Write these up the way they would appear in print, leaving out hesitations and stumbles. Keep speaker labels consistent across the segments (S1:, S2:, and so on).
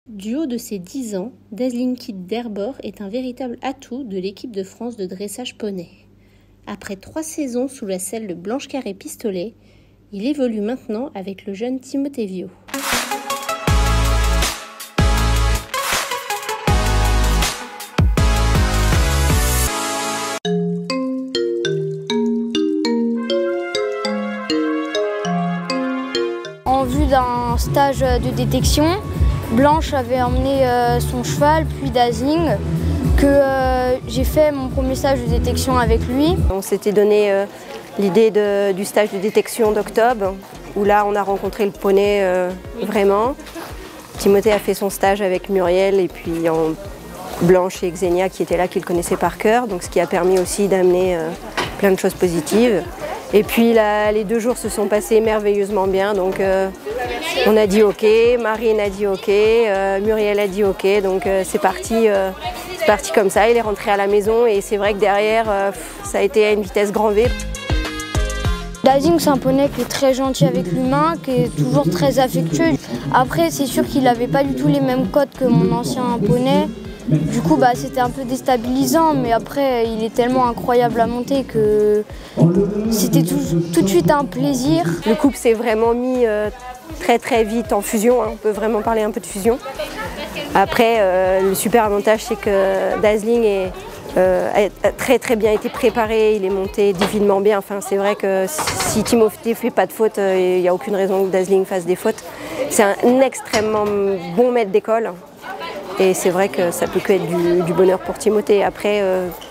S1: Du haut de ses 10 ans, Dazzling Kid d'Herbort est un véritable atout de l'équipe de France de dressage poney. Après 3 saisons sous la selle de Blanche Carré-Pistolet, il évolue maintenant avec le jeune Timothée Viau.
S2: En vue d'un stage de détection, Blanche avait emmené son cheval, puis Dazzling, que j'ai fait mon premier stage de détection avec lui.
S3: On s'était donné l'idée du stage de détection d'octobre, où là on a rencontré le poney vraiment. Timothée a fait son stage avec Muriel et puis Blanche et Xenia qui étaient là, qui le connaissaient par cœur, donc ce qui a permis aussi d'amener plein de choses positives. Et puis là, les 2 jours se sont passés merveilleusement bien, donc on a dit ok, Marine a dit ok, Muriel a dit ok, donc c'est parti comme ça. Il est rentré à la maison et c'est vrai que derrière, ça a été à une vitesse grand V.
S2: Dazzling, c'est un poney qui est très gentil avec l'humain, qui est toujours très affectueux. Après, c'est sûr qu'il n'avait pas du tout les mêmes codes que mon ancien poney. Du coup, c'était un peu déstabilisant, mais après, il est tellement incroyable à monter que c'était tout de suite un plaisir.
S3: Le couple s'est vraiment mis très vite en fusion, hein. On peut vraiment parler un peu de fusion. Après, le super avantage, c'est que Dazzling a très bien été préparé, il est monté divinement bien. Enfin, c'est vrai que si Timothée ne fait pas de faute, il n'y a aucune raison que Dazzling fasse des fautes. C'est un extrêmement bon maître d'école. Et c'est vrai que ça peut que être du bonheur pour Timothée. Après,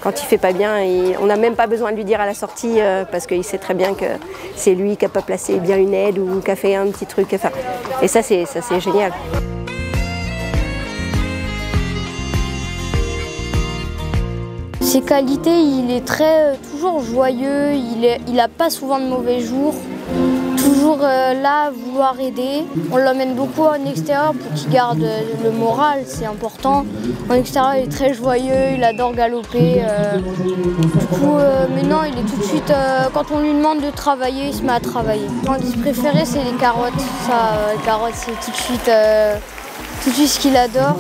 S3: quand il ne fait pas bien, on n'a même pas besoin de lui dire à la sortie parce qu'il sait très bien que c'est lui qui n'a pas placé bien une aide ou qui a fait un petit truc. Enfin, et ça, c'est génial.
S2: Ses qualités, il est toujours joyeux, il n'a pas souvent de mauvais jours. Toujours là à vouloir aider. On l'emmène beaucoup en extérieur pour qu'il garde le moral, c'est important. En extérieur, il est très joyeux, il adore galoper. Du coup, maintenant, il est tout de suite, quand on lui demande de travailler, il se met à travailler. Mon indice préféré, c'est les carottes. Les carottes, c'est tout de suite ce qu'il adore.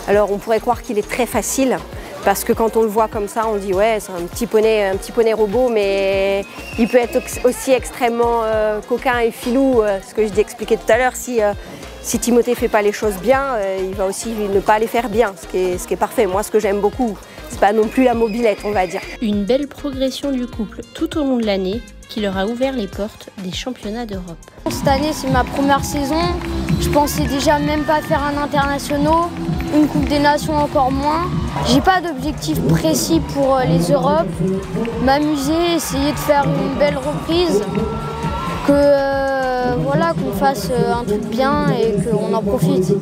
S3: Alors, on pourrait croire qu'il est très facile. Parce que quand on le voit comme ça, on dit ouais, c'est un petit poney robot, mais il peut être aussi extrêmement coquin et filou. Ce que je expliqué tout à l'heure, si Timothée ne fait pas les choses bien, il va aussi ne pas les faire bien, ce qui est parfait. Moi, ce que j'aime beaucoup, c'est pas non plus la mobilette, on va dire.
S1: Une belle progression du couple tout au long de l'année qui leur a ouvert les portes des championnats d'Europe.
S2: Cette année, c'est ma première saison. Je pensais déjà même pas faire un international, une Coupe des Nations encore moins. J'ai pas d'objectif précis pour les Europes. M'amuser, essayer de faire une belle reprise, qu'on fasse un truc bien et qu'on en profite.